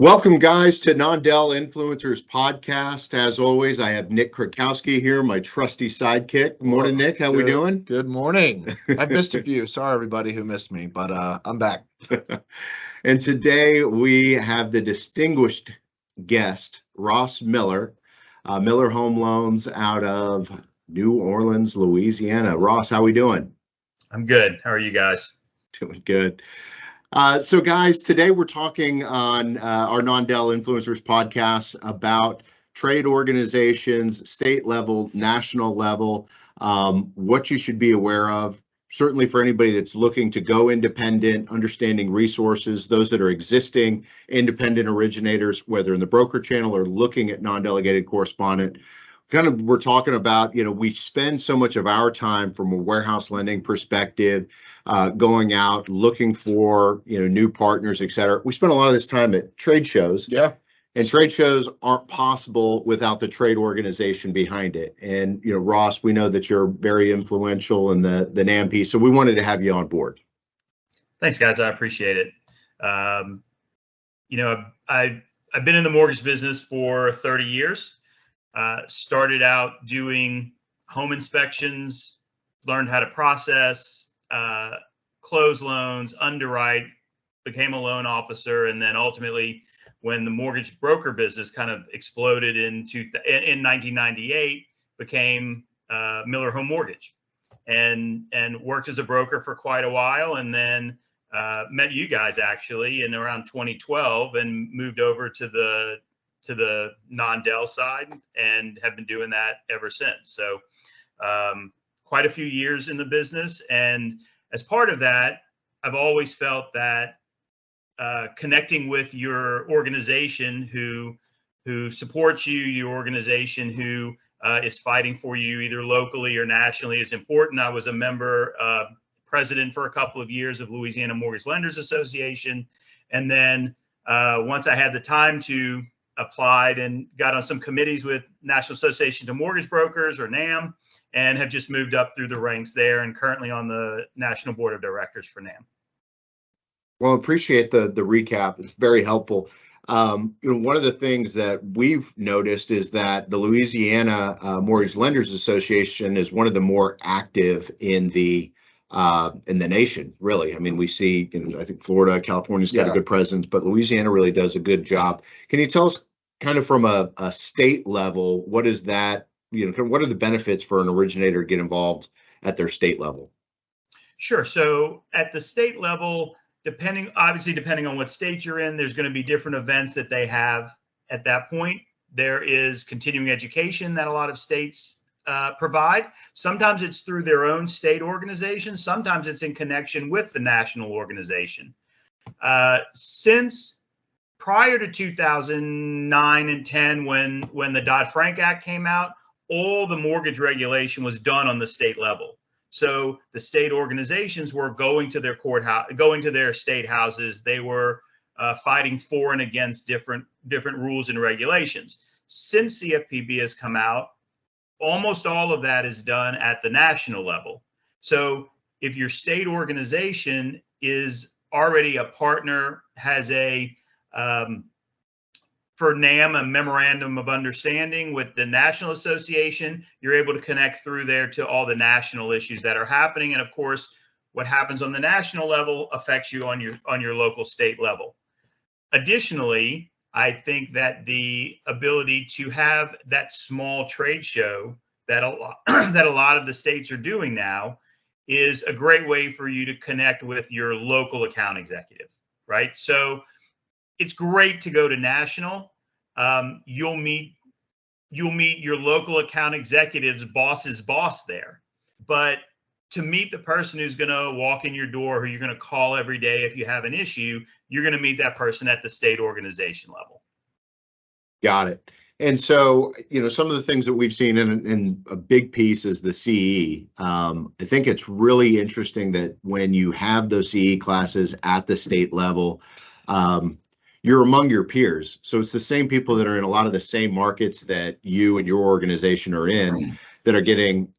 Welcome, guys, to Non-Del Influencers Podcast. As always, I have Nick Krakowski here, my trusty sidekick. Good morning, Nick. How we doing? Good morning. I've missed a few. Sorry, everybody who missed me, but I'm back. And today we have the distinguished guest, Ross Miller, Miller Home Loans out of New Orleans, Louisiana. Ross, how we doing? I'm good. How are you guys? Doing good. So guys, today we're talking on our Non-Del Influencers podcast about trade organizations, state level, national level, what you should be aware of, certainly for anybody that's looking to go independent, understanding resources, those that are existing independent originators, whether in the broker channel or looking at non-delegated correspondent. We're talking about, we spend so much of our time from a warehouse lending perspective, going out, looking for, new partners, et cetera. We spend a lot of this time at trade shows. Yeah. And trade shows aren't possible without the trade organization behind it. And, Ross, we know that you're very influential in the NAMB piece, so we wanted to have you on board. Thanks, guys. I appreciate it. I've been in the mortgage business for 30 years. Started out doing home inspections, learned how to process, close loans, underwrite, became a loan officer, and then ultimately, when the mortgage broker business kind of exploded in 1998, became Miller Home Mortgage, and worked as a broker for quite a while, and then met you guys actually in around 2012, and moved over to the non-Del side and have been doing that ever since. So quite a few years in the business. And as part of that, I've always felt that connecting with your organization who supports you, your organization who is fighting for you either locally or nationally is important. I was a member, president for a couple of years of Louisiana Mortgage Lenders Association. And then once I had the time to applied and got on some committees with National Association of Mortgage Brokers, or NAMB, and have just moved up through the ranks there and currently on the National Board of Directors for NAMB. Well, appreciate the recap. It's very helpful. One of the things that we've noticed is that the Louisiana Mortgage Lenders Association is one of the more active in the nation, really. I mean, we see, I think Florida, California's got a good presence, but Louisiana really does a good job. Can you tell us kind of from a state level, what is that, what are the benefits for an originator to get involved at their state level? Sure. So at the state level, depending on what state you're in, there's going to be different events that they have at that point. There is continuing education that a lot of states provide. Sometimes it's through their own state organization. Sometimes it's in connection with the national organization. Since prior to 2009 and 10, when the Dodd-Frank Act came out, all the mortgage regulation was done on the state level. So the state organizations were going to their going to their state houses. They were fighting for and against different rules and regulations. Since CFPB has come out, almost all of that is done at the national level. So if your state organization is already a partner, has for NAMB, a memorandum of understanding with the National Association, you're able to connect through there to all the national issues that are happening. And of course, what happens on the national level affects you on your local state level. Additionally, I think that the ability to have that small trade show that a lot of the states are doing now is a great way for you to connect with your local account executive, right? So it's great to go to national. You'll meet your local account executive's boss's boss there, but to meet the person who's going to walk in your door, who you're going to call every day if you have an issue, you're going to meet that person at the state organization level. Got it. And so, some of the things that we've seen in a big piece is the CE. I think it's really interesting that when you have those CE classes at the state level, you're among your peers. So it's the same people that are in a lot of the same markets that you and your organization are in that are getting,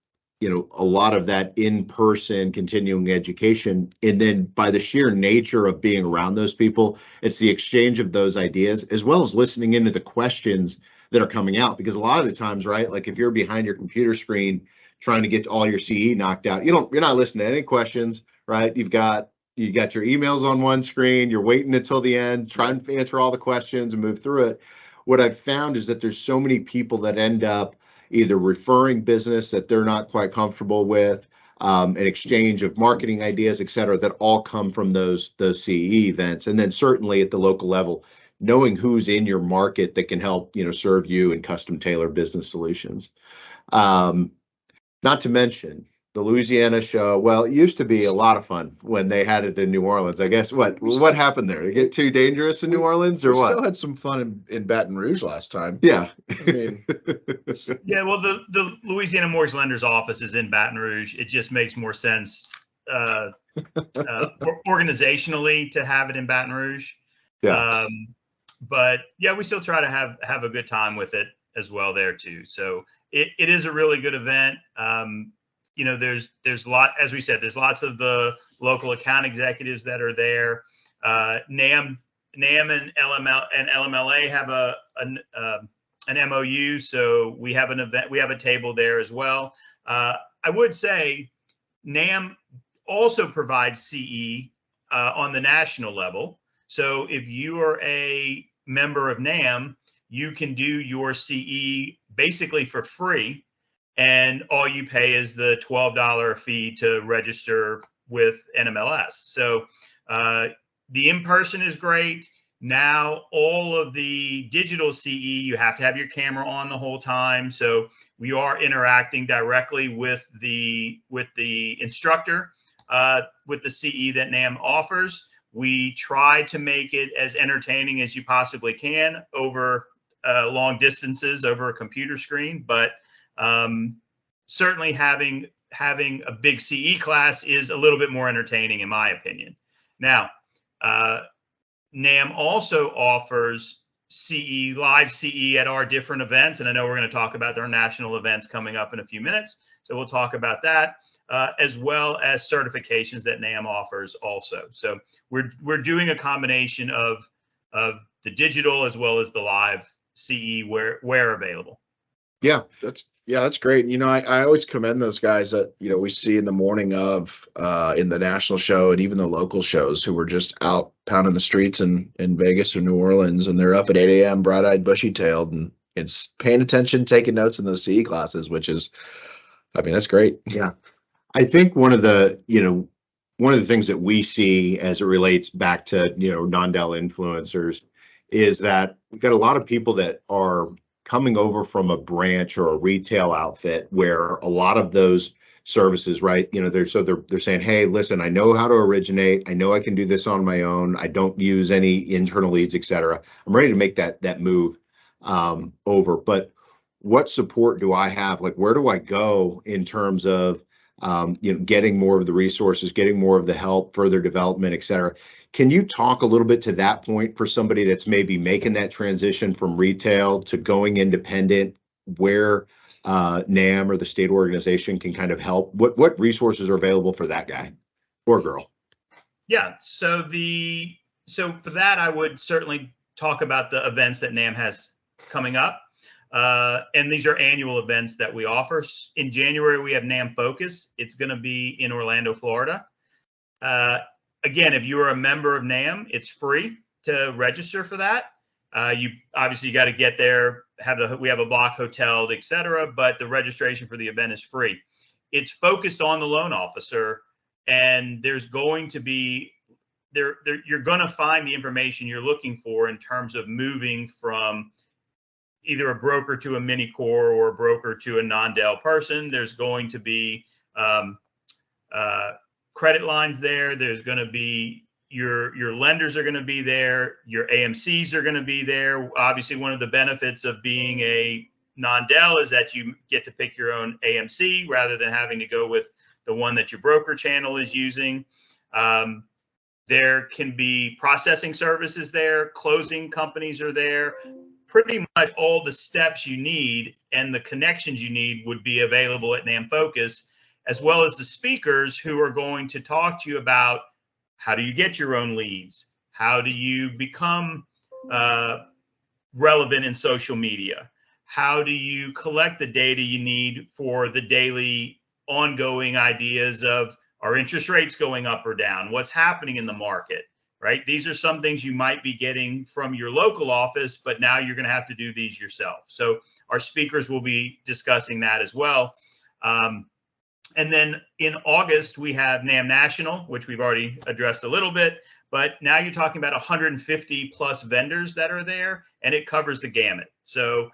a lot of that in-person continuing education. And then by the sheer nature of being around those people, it's the exchange of those ideas, as well as listening into the questions that are coming out. Because a lot of the times, right, like if you're behind your computer screen trying to get all your CE knocked out, you're not listening to any questions, right? You got your emails on one screen, you're waiting until the end, trying to answer all the questions and move through it. What I've found is that there's so many people that end up either referring business that they're not quite comfortable with, an exchange of marketing ideas, et cetera, that all come from those CE events. And then certainly at the local level, knowing who's in your market that can help, serve you and custom tailor business solutions. Not to mention the Louisiana show. Well, it used to be a lot of fun when they had it in New Orleans. I guess what happened there? They get too dangerous in New Orleans, or we what? Still had some fun in Baton Rouge last time. Yeah. I mean, Yeah, well, the Louisiana Mortgage Lender's office is in Baton Rouge. It just makes more sense organizationally to have it in Baton Rouge. Yeah. But yeah, we still try to have a good time with it as well there too. So it is a really good event. There's a lot, as we said, there's lots of the local account executives that are there. NAMB and LMLA have an MOU, so we have an event. We have a table there as well. I would say NAMB also provides CE on the national level. So if you are a member of NAMB, you can do your CE basically for free, and all you pay is the $12 fee to register with NMLS. So the in-person is great. Now all of the digital CE, you have to have your camera on the whole time. So we are interacting directly with the instructor, with the CE that NAMB offers. We try to make it as entertaining as you possibly can over long distances over a computer screen, but certainly having a big CE class is a little bit more entertaining, in my opinion. Now, NAMB also offers live CE at our different events, and I know we're going to talk about our national events coming up in a few minutes, so we'll talk about that. As well as certifications that NAMB offers also. So we're doing a combination of the digital as well as the live CE where available. Yeah, that's great. I always commend those guys that we see in the morning of in the national show and even the local shows who were just out pounding the streets in Vegas or New Orleans, and they're up at 8 a.m. bright-eyed, bushy-tailed, and it's paying attention, taking notes in those CE classes, which is, that's great. Yeah. I think one of the things that we see as it relates back to, non-Dell influencers is that we've got a lot of people that are coming over from a branch or a retail outfit where a lot of those services, right, they're saying, hey, listen, I know how to originate. I know I can do this on my own. I don't use any internal leads, et cetera. I'm ready to make that move over. But what support do I have? Like, where do I go in terms of getting more of the resources, getting more of the help, further development, et cetera? Can you talk a little bit to that point for somebody that's maybe making that transition from retail to going independent, where NAMB or the state organization can kind of help? What resources are available for that guy or girl? Yeah, so for that, I would certainly talk about the events that NAMB has coming up. And these are annual events that we offer. In January, we have NAMB Focus. It's going to be in Orlando, Florida. Again, if you are a member of NAMB, it's free to register for that. You got to get there, we have a block hotel, et cetera, but the registration for the event is free. It's focused on the loan officer, and there's going to be you're going to find the information you're looking for in terms of moving from either a broker to a mini core or a broker to a non-Dell person. There's going to be credit lines there. There's going to be your lenders are going to be there. Your AMCs are going to be there. Obviously, one of the benefits of being a non-Dell is that you get to pick your own AMC rather than having to go with the one that your broker channel is using. There can be processing services there. Closing companies are there. Pretty much all the steps you need and the connections you need would be available at NAMB Focus. as well as the speakers who are going to talk to you about how do you get your own leads? How do you become relevant in social media? How do you collect the data you need for the daily ongoing ideas of, are interest rates going up or down? What's happening in the market, right? These are some things you might be getting from your local office, but now you're going to have to do these yourself. So our speakers will be discussing that as well. And then in August, we have NAMB National, which we've already addressed a little bit, but now you're talking about 150 plus vendors that are there, and it covers the gamut. So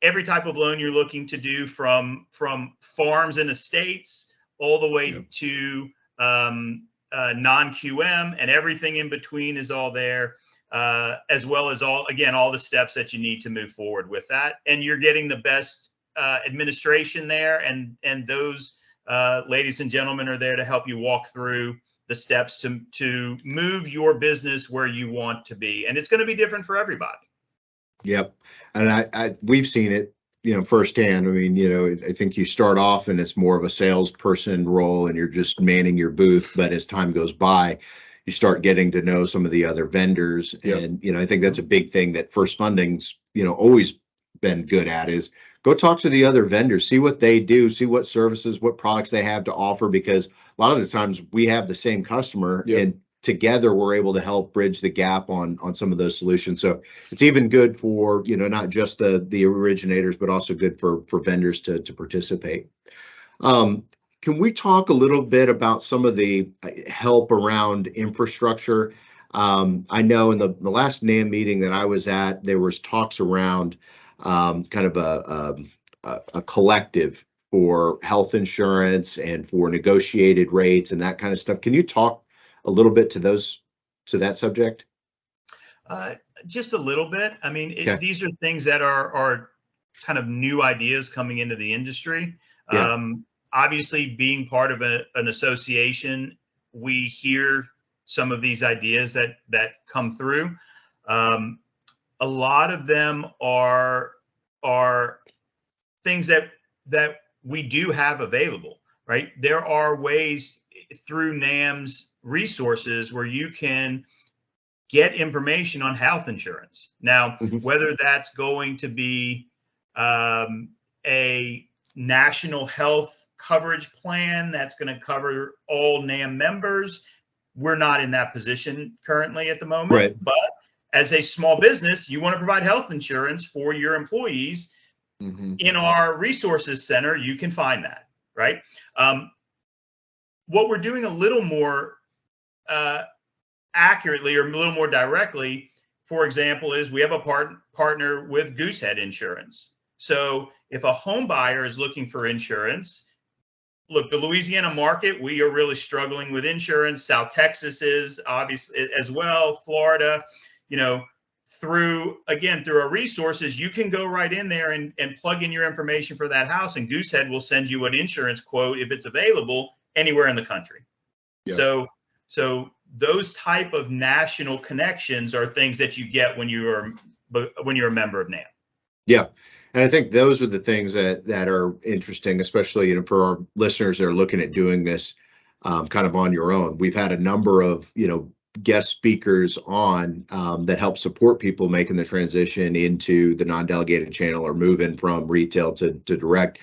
every type of loan you're looking to do, from farms and estates all the way to non-QM, and everything in between is all there, as well as all the steps that you need to move forward with that. And you're getting the best administration there, and those ladies and gentlemen are there to help you walk through the steps to move your business where you want to be. And it's going to be different for everybody. Yep. And we've seen it, firsthand. I mean, I think you start off and it's more of a salesperson role and you're just manning your booth. But as time goes by, you start getting to know some of the other vendors. Yep. And, I think that's a big thing that First Funding's, always been good at, is go talk to the other vendors, see what they do, see what services, what products they have to offer, because a lot of the times we have the same customer. Yep. And together we're able to help bridge the gap on some of those solutions. So it's even good for, not just the originators, but also good for vendors to participate. Can we talk a little bit about some of the help around infrastructure? I know in the last NAMB meeting that I was at, there was talks around kind of a collective for health insurance and for negotiated rates and that kind of stuff. Can you talk a little bit to that subject? Just a little bit. I mean, Okay. These are things that are kind of new ideas coming into the industry. Yeah. Obviously, being part of an association, we hear some of these ideas that come through. A lot of them are things that we do have available, right? There are ways through NAMB's resources where you can get information on health insurance. Now, whether that's going to be a national health coverage plan that's going to cover all NAMB members, we're not in that position currently at the moment. Right. But as a small business, you want to provide health insurance for your employees. In our resources center, you can find that, right? What we're doing a little more accurately or a little more directly, for example, is we have a partner with Goosehead Insurance. So if a home buyer is looking for insurance, look, the Louisiana market, we are really struggling with insurance. South Texas is obviously as well, Florida, through our resources, you can go right in there and plug in your information for that house, and Goosehead will send you an insurance quote if it's available anywhere in the country. Yeah. So those type of national connections are things that you get when you're a member of NAMB. Yeah. And I think those are the things that are interesting, especially for our listeners that are looking at doing this kind of on your own. We've had a number of guest speakers on that help support people making the transition into the non-delegated channel or moving from retail to direct.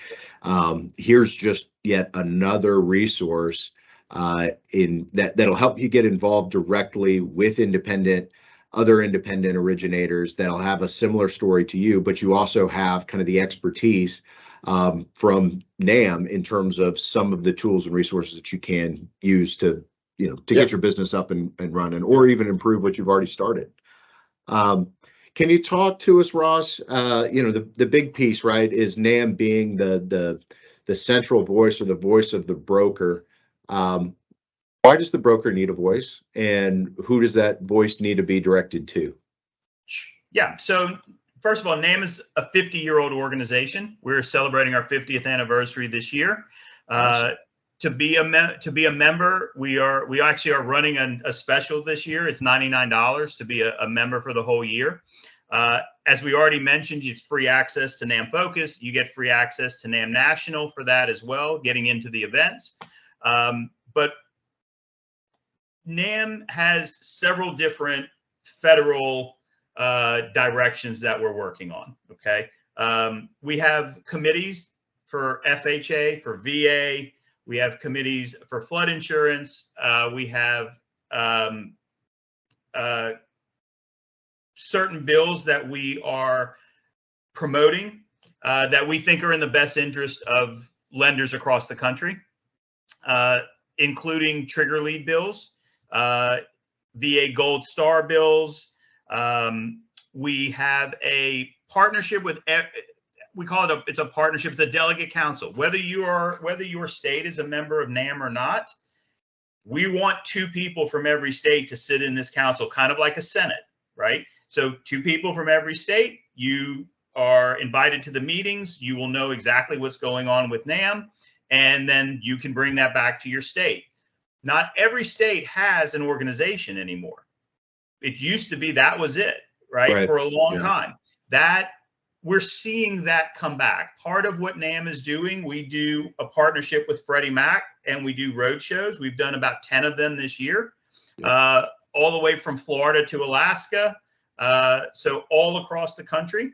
Here's just yet another resource that'll help you get involved directly with other independent originators that'll have a similar story to you, but you also have kind of the expertise from NAMB in terms of some of the tools and resources that you can use to get your business up and running, or even improve what you've already started. Can you talk to us, Ross? The big piece, right, is NAMB being the central voice or the voice of the broker. Why does the broker need a voice, and who does that voice need to be directed to? Yeah. So first of all, NAMB is a 50-year-old organization. We're celebrating our 50th anniversary this year. Awesome. To be a member, we actually are running a special this year. It's $99 to be a member for the whole year. As we already mentioned, you have free access to NAMB Focus. You get free access to NAMB National for that as well, getting into the events. But NAMB has several different federal directions that we're working on, okay? We have committees for FHA, for VA. We have committees for flood insurance. We have certain bills that we are promoting that we think are in the best interest of lenders across the country, including trigger lead bills, VA Gold Star bills. We have a partnership with, we call it it's a partnership, it's a delegate council. Whether your state is a member of NAMB or not, we want 2 people from every state to sit in this council, kind of like a Senate, right? So 2 people from every state, you are invited to the meetings, you will know exactly what's going on with NAMB, and then you can bring that back to your state. Not every state has an organization anymore. It used to be that was it, right? For a long time. That we're seeing that come back. Part of what NAMB is doing, we do a partnership with Freddie Mac, and we do road shows. We've done about 10 of them this year, all the way from Florida to Alaska. So all across the country,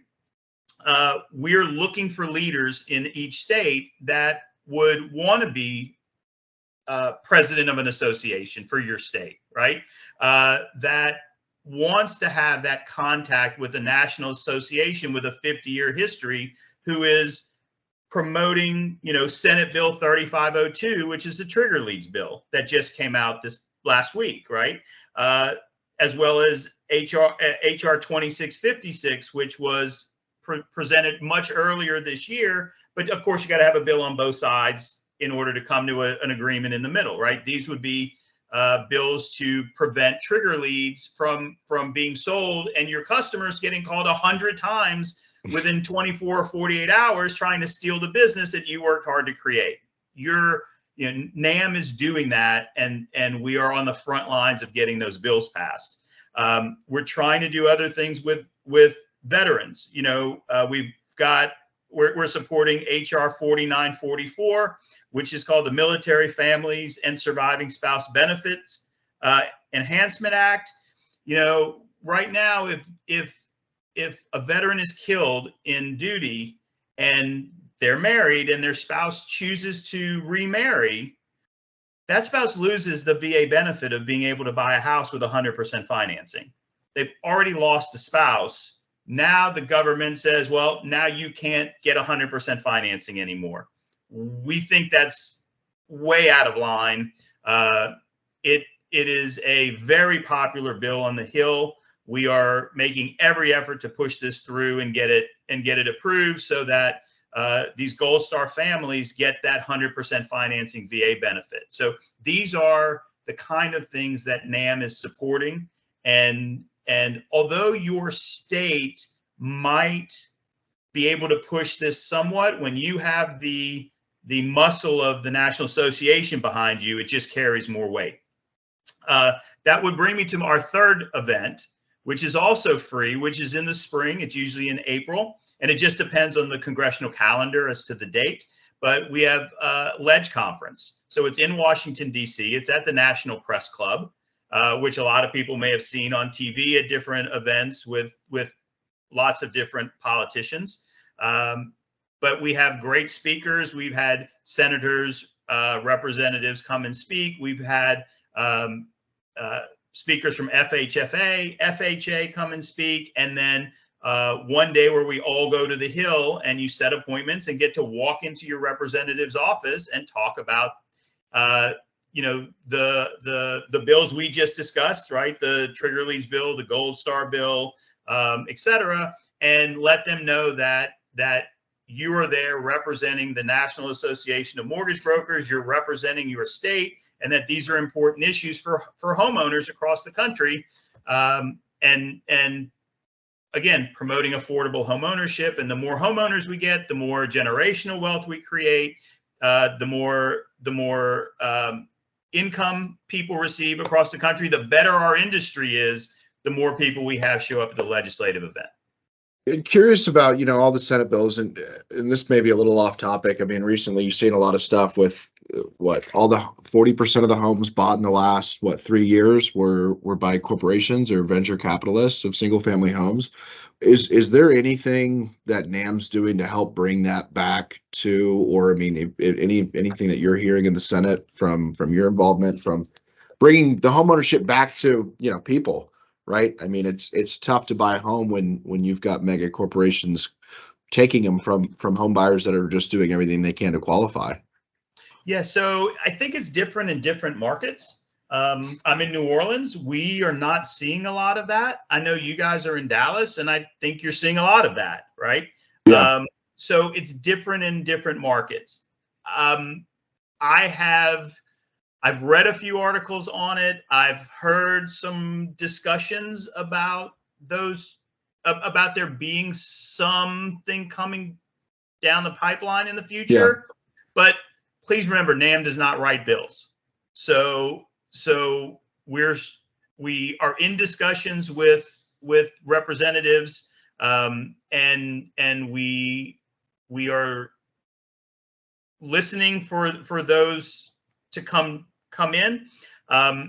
we're looking for leaders in each state that would want to be president of an association for your state, right? That wants to have that contact with the National Association with a 50-year history, who is promoting, Senate Bill 3502, which is the trigger leads bill that just came out this last week, right? As well as HR 2656, which was presented much earlier this year. But of course, you got to have a bill on both sides in order to come to an agreement in the middle, right? These would be bills to prevent trigger leads from being sold and your customers getting called 100 times within 24 or 48 hours trying to steal the business that you worked hard to create. NAMB is doing that, and we are on the front lines of getting those bills passed. We're trying to do other things with veterans. We're supporting HR 4944, which is called the Military Families and Surviving Spouse Benefits Enhancement Act. Right now, if a veteran is killed in duty and they're married and their spouse chooses to remarry, that spouse loses the VA benefit of being able to buy a house with 100% financing. They've already lost a spouse. Now the government says, well, now you can't get 100% financing anymore. We think that's way out of line. It is a very popular bill on the Hill. We are making every effort to push this through and get it approved so that these Gold Star families get that 100% financing VA benefit. So these are the kind of things that NAMB is supporting. And although your state might be able to push this somewhat, when you have the muscle of the National Association behind you, it just carries more weight. That would bring me to our third event, which is also free, which is in the spring. It's usually in April, and it just depends on the congressional calendar as to the date. But we have Ledge Conference. So it's in Washington, D.C. It's at the National Press Club, which a lot of people may have seen on TV at different events with lots of different politicians. But we have great speakers. We've had senators, representatives come and speak. We've had speakers from FHFA, FHA come and speak. And then one day where we all go to the Hill and you set appointments and get to walk into your representative's office and talk about the bills we just discussed, right? The trigger leads bill, the Gold Star bill, et cetera, and let them know that you are there representing the National Association of Mortgage Brokers, you're representing your state, and that these are important issues for homeowners across the country. And again, promoting affordable homeownership. And the more homeowners we get, the more generational wealth we create, the more income people receive across the country, the better our industry is, the more people we have show up at the legislative event. And curious about, all the Senate bills, and this may be a little off topic. I mean, recently you've seen a lot of stuff with all the 40% of the homes bought in the last 3 years were by corporations or venture capitalists of single family homes. Is there anything that NAMB's doing to help bring that back to, or I mean, if anything that you're hearing in the Senate from your involvement from bringing the homeownership back to people? Right. I mean, it's tough to buy a home when you've got mega corporations taking them from home buyers that are just doing everything they can to qualify. Yeah, so I think it's different in different markets. I'm in New Orleans. We are not seeing a lot of that. I know you guys are in Dallas, and I think you're seeing a lot of that, right? Yeah. So it's different in different markets. I've read a few articles on it. I've heard some discussions about about there being something coming down the pipeline in the future. Yeah. But please remember, NAMB does not write bills. So we are in discussions with representatives, and we are listening for those to come in. I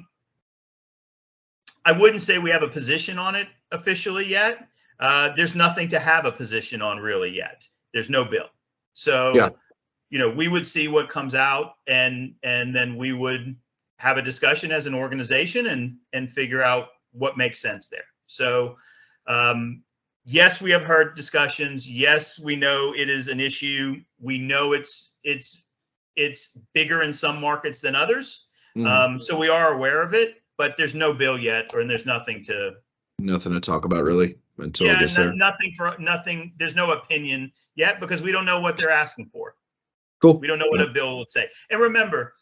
wouldn't say we have a position on it officially yet. There's nothing to have a position on really yet. There's no bill. So, yeah. We would see what comes out, and then we would have a discussion as an organization and figure out what makes sense there. So, yes, we have heard discussions. Yes, we know it is an issue. We know it's bigger in some markets than others. So we are aware of it, but there's no bill yet, and there's nothing to talk about really until it gets there. Nothing. There's no opinion yet because we don't know what they're asking for. Cool. We don't know what a bill would say. And remember,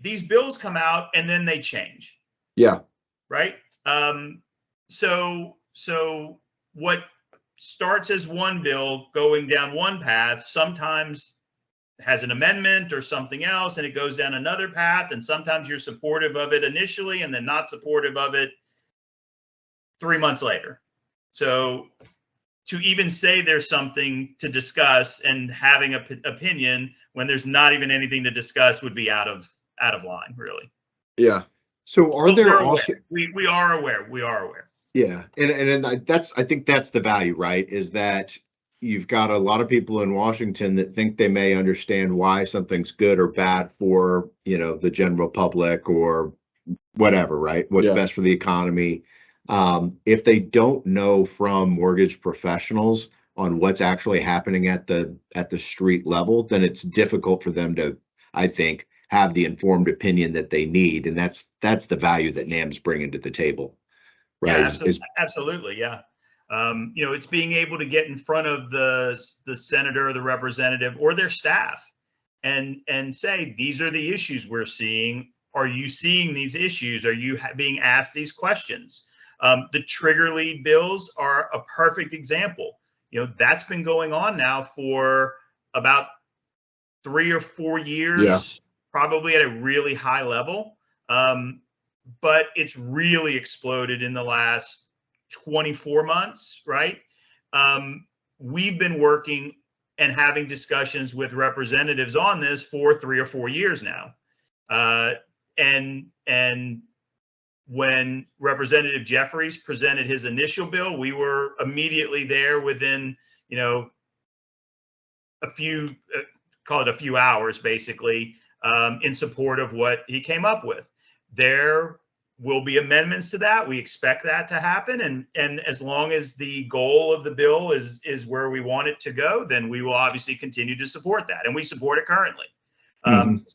these bills come out and then they change. Yeah. Right. So what starts as one bill going down one path sometimes has an amendment or something else, and it goes down another path. And sometimes you're supportive of it initially and then not supportive of it 3 months later. So to even say there's something to discuss and having an opinion when there's not even anything to discuss would be out of line, really. Yeah. So are there also we are aware. We are aware. Yeah. And I think that's the value, right? Is that you've got a lot of people in Washington that think they may understand why something's good or bad for, the general public or whatever, right? What's best for the economy. If they don't know from mortgage professionals on what's actually happening at the street level, then it's difficult for them to, I think, have the informed opinion that they need. And that's the value that NAMB's bringing to the table, right? Yeah, absolutely. Yeah. It's being able to get in front of the senator or the representative or their staff and say, these are the issues we're seeing. Are you seeing these issues? Are you being asked these questions? The trigger lead bills are a perfect example. That's been going on now for about 3 or 4 years, probably at a really high level. But it's really exploded in the last 24 months, right? We've been working and having discussions with representatives on this for 3 or 4 years now. And when Representative Jeffries presented his initial bill, we were immediately there within, a few hours, basically, in support of what he came up with. There will be amendments to that. We expect that to happen. And as long as the goal of the bill is where we want it to go, then we will obviously continue to support that. And we support it currently.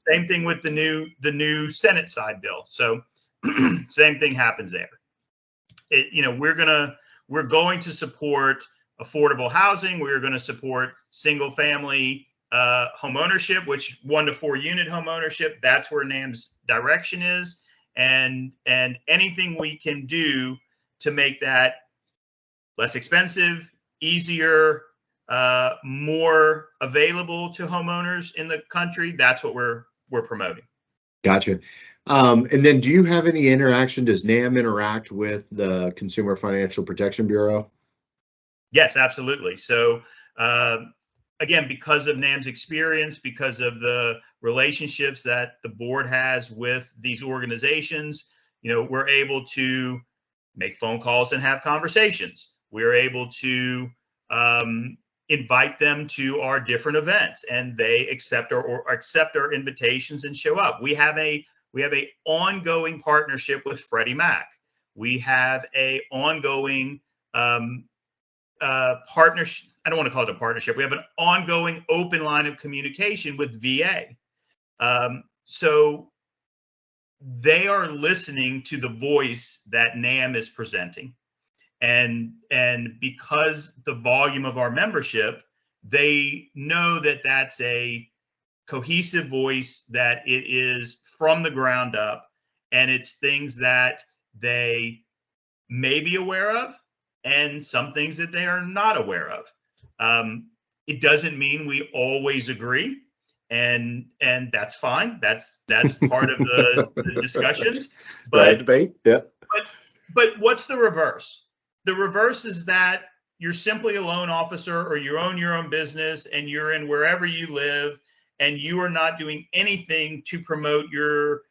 Same thing with the new Senate side bill. So same thing happens there. We're going to support affordable housing. We're going to support single family home ownership, which 1 to 4 unit home ownership. That's where NAMB's direction is. And anything we can do to make that less expensive, easier, more available to homeowners in the country, that's what we're promoting. Gotcha. And then do you have any interaction? Does NAMB interact with the Consumer Financial Protection Bureau? Yes, absolutely. So again, because of NAMB's experience, because of the relationships that the board has with these organizations, we're able to make phone calls and have conversations. We're able to invite them to our different events, and they accept our invitations and show up. We have a ongoing partnership with Freddie Mac. We have a ongoing partnership. I don't want to call it a partnership. We have an ongoing open line of communication with VA. So they are listening to the voice that NAMB is presenting. And because the volume of our membership, they know that that's a cohesive voice, that it is from the ground up, and it's things that they may be aware of and some things that they are not aware of. It doesn't mean we always agree, and that's fine. That's part of the discussions. But debate. Yeah. But what's the reverse? The reverse is that you're simply a loan officer, or you own your own business and you're in wherever you live, and you are not doing anything to promote your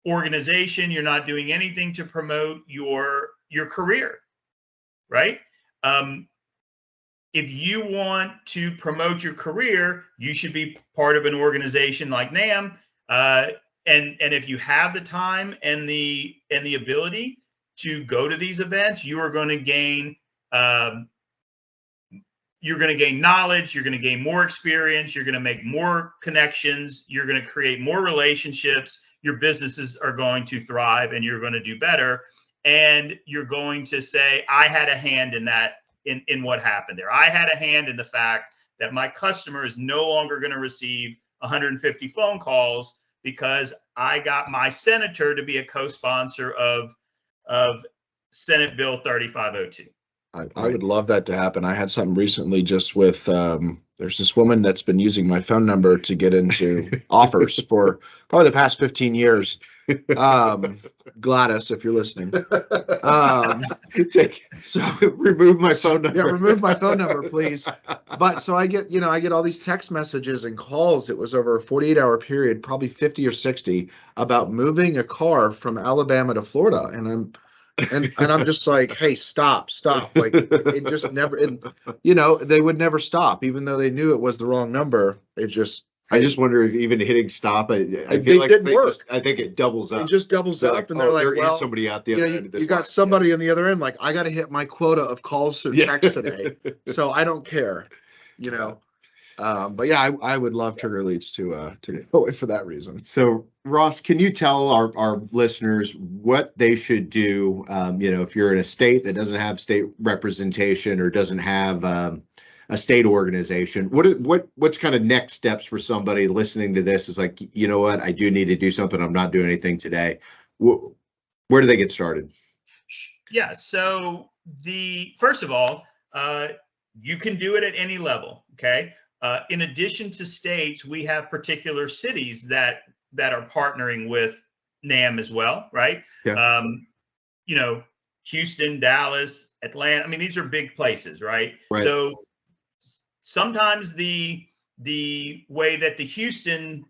organization. You're not doing anything to promote your career, right? If you want to promote your career, you should be part of an organization like NAMB. And if you have the time and the ability to go to these events, you are going to gain knowledge, you're going to gain more experience, you're going to make more connections, you're going to create more relationships, your businesses are going to thrive, and you're going to do better. And you're going to say, I had a hand in that, in what happened there. I had a hand in the fact that my customer is no longer going to receive 150 phone calls because I got my senator to be a co-sponsor of Senate Bill 3502. I would love that to happen. I had something recently just with, there's this woman that's been using my phone number to get into offers for probably the past 15 years. Gladys, if you're listening. So remove my phone number. Yeah, remove my phone number, please. But so I get all these text messages and calls. It was over a 48-hour period, probably 50 or 60, about moving a car from Alabama to Florida. And I'm just like, hey, stop. Like, it just never, they would never stop, even though they knew it was the wrong number. I just wonder if even hitting stop, I feel like didn't work. I think it doubles up. It just doubles up, and they're like, there well, is somebody out the other end of this. You got somebody on the other end, like, I got to hit my quota of calls or texts today, so I don't care, But yeah, I would love trigger leads to go away for that reason. So Ross, can you tell our listeners what they should do? If you're in a state that doesn't have state representation or doesn't have a state organization, what's kind of next steps for somebody listening to this is like, you know what, I do need to do something. I'm not doing anything today. Where do they get started? Yeah. So first of all, you can do it at any level. Okay. In addition to states, we have particular cities that are partnering with NAMB as well, right? Yeah. Houston, Dallas, Atlanta. I mean, these are big places, right? Right. So sometimes the way that the Houston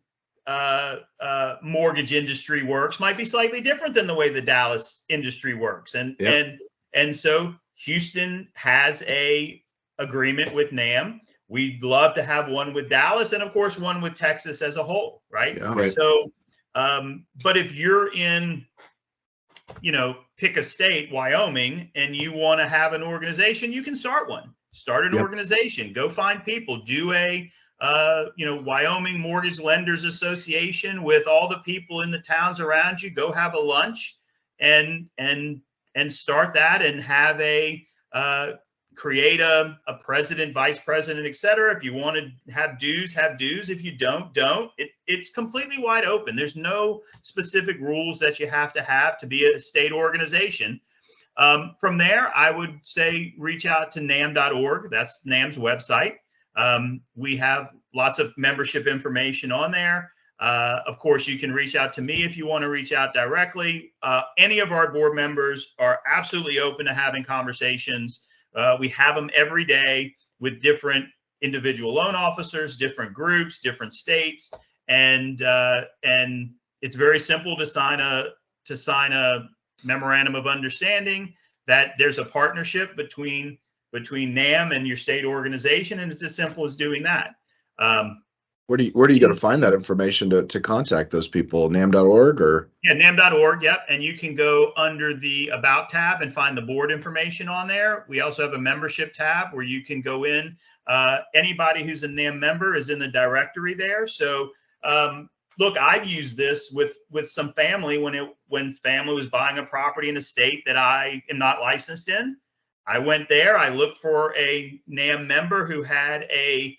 mortgage industry works might be slightly different than the way the Dallas industry works, and so Houston has a agreement with NAMB. We'd love to have one with Dallas, and of course one with Texas as a whole, right? Yeah, right. So, but if you're in, pick a state, Wyoming, and you want to have an organization, you can start one. Start an organization. Go find people. Do a, Wyoming Mortgage Lenders Association with all the people in the towns around you. Go have a lunch, and start that, and have create a president, vice president, et cetera. If you want to have dues, have dues. If you don't. It's completely wide open. There's no specific rules that you have to be a state organization. From there, I would say reach out to NAMB.org. That's NAMB's website. We have lots of membership information on there. Of course, you can reach out to me if you want to reach out directly. Any of our board members are absolutely open to having conversations. We have them every day with different individual loan officers, different groups, different states, and it's very simple to sign a memorandum of understanding that there's a partnership between NAMB and your state organization, and it's as simple as doing that. Where do you go to find that information to contact those people? NAMB.org or? Yeah, NAMB.org. Yep. And you can go under the About tab and find the board information on there. We also have a membership tab where you can go in. Anybody who's a NAMB member is in the directory there. So look, I've used this with some family when family was buying a property in a state that I am not licensed in. I went there. I looked for a NAMB member who had a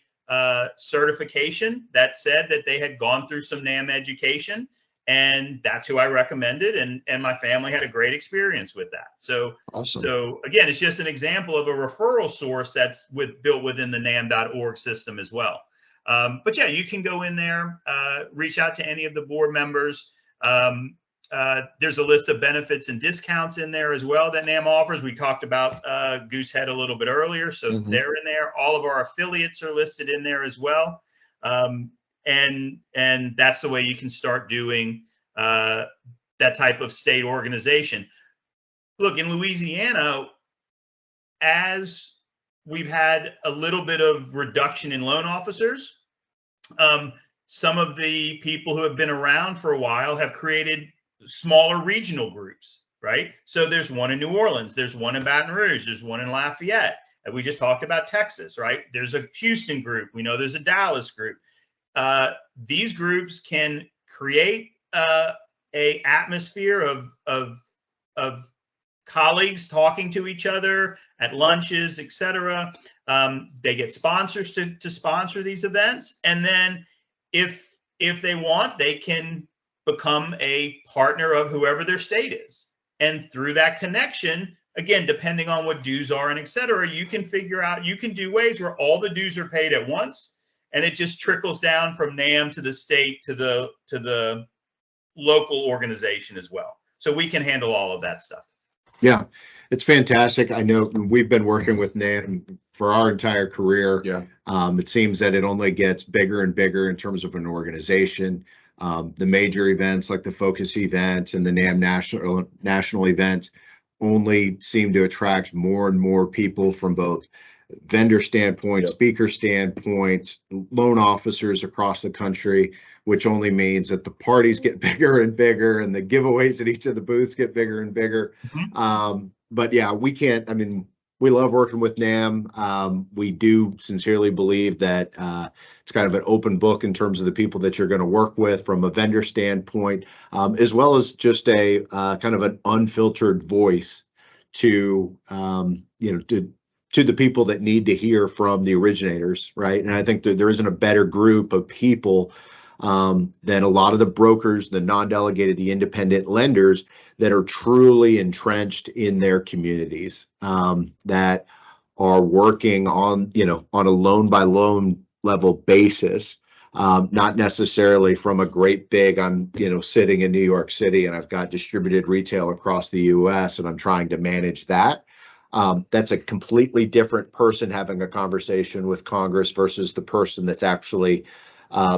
certification that said that they had gone through some NAMB education, and that's who I recommended, and my family had a great experience with that. So awesome. So again, it's just an example of a referral source that's built within the NAMB.org system as well. But yeah, you can go in there, reach out to any of the board members. There's a list of benefits and discounts in there as well that NAMB offers. We talked about Goosehead a little bit earlier, so they're in there. All of our affiliates are listed in there as well, and that's the way you can start doing that type of state organization. Look, in Louisiana, as we've had a little bit of reduction in loan officers, some of the people who have been around for a while have created smaller regional groups, right? So there's one in New Orleans, there's one in Baton Rouge, there's one in Lafayette. And we just talked about Texas, right? There's a Houston group. We know there's a Dallas group. These groups can create a atmosphere of colleagues talking to each other at lunches, etc. They get sponsors to sponsor these events, and then if they want, they can become a partner of whoever their state is. And through that connection, again, depending on what dues are and et cetera, you can figure out, you can do ways where all the dues are paid at once, and it just trickles down from NAMB to the state to the local organization as well. So we can handle all of that stuff. Yeah, it's fantastic. I know we've been working with NAMB for our entire career. Yeah. It seems that it only gets bigger and bigger in terms of an organization. The major events like the Focus event and the NAMB national event only seem to attract more and more people from both vendor standpoint, Yep. speaker standpoint, loan officers across the country, which only means that the parties get bigger and bigger and the giveaways at each of the booths get bigger and bigger. But yeah, we love working with NAMB. We do sincerely believe that it's kind of an open book in terms of the people that you're going to work with from a vendor standpoint, as well as just a kind of an unfiltered voice to to the people that need to hear from the originators, right? And I think that there isn't a better group of people than a lot of the brokers, the non-delegated, the independent lenders that are truly entrenched in their communities, that are working on a loan by loan level basis, not necessarily from a great big, I'm sitting in New York City and I've got distributed retail across the US and I'm trying to manage that. That's a completely different person having a conversation with Congress versus the person that's actually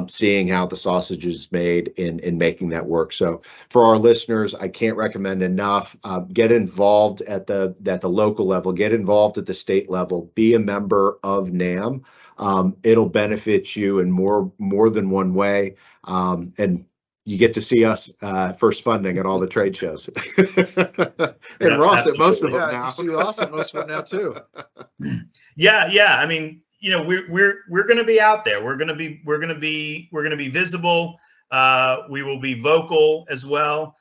seeing how the sausage is made in making that work. So for our listeners, I can't recommend enough. Get involved at the local level, get involved at the state level, be a member of NAMB. It'll benefit you in more than one way. And you get to see us first funding at all the trade shows. And Yeah, Ross at most of them Yeah, now. you see Ross at most of them now too. Yeah. I mean, we're going to be out there. We're going to be visible. We will be vocal as well.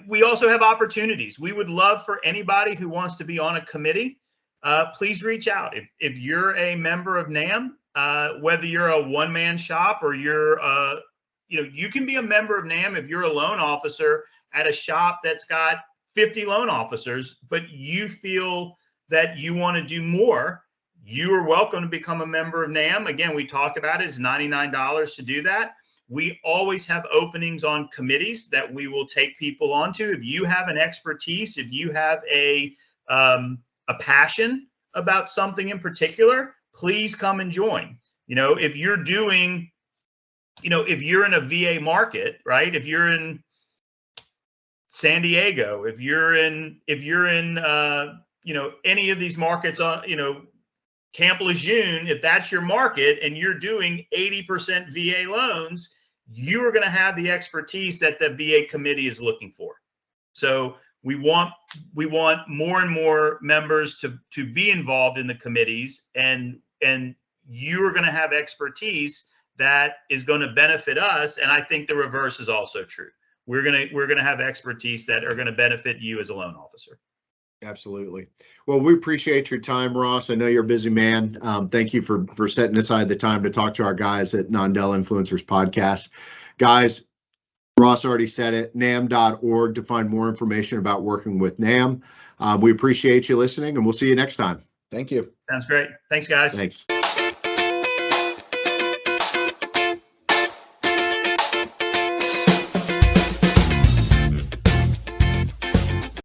We also have opportunities. We would love for anybody who wants to be on a committee. Please reach out. If you're a member of NAMB, whether you're a one-man shop or you can be a member of NAMB if you're a loan officer at a shop that's got 50 loan officers, but you feel that you want to do more, you are welcome to become a member of NAMB. Again, we talked about it. It's $99 to do that. We always have openings on committees that we will take people onto. If you have an expertise, if you have a a passion about something in particular, please come and join. You know, if you're doing, you know, if you're in a VA market, right? If you're in San Diego, if you're in, you know, any of these markets on, you know, Camp Lejeune, if that's your market and you're doing 80% VA loans, you are going to have the expertise that the VA committee is looking for. So we want more and more members to be involved in the committees, and you're going to have expertise that is going to benefit us. And I think the reverse is also true. We're going to have expertise that are going to benefit you as a loan officer. Absolutely. Well, we appreciate your time, Ross. I know you're a busy man. Thank you for setting aside the time to talk to our guys at Non-Del Influencers Podcast. Guys, Ross already said it, NAMB.org to find more information about working with NAMB. We appreciate you listening, and we'll see you next time. Thank you. Sounds great. Thanks, guys. Thanks.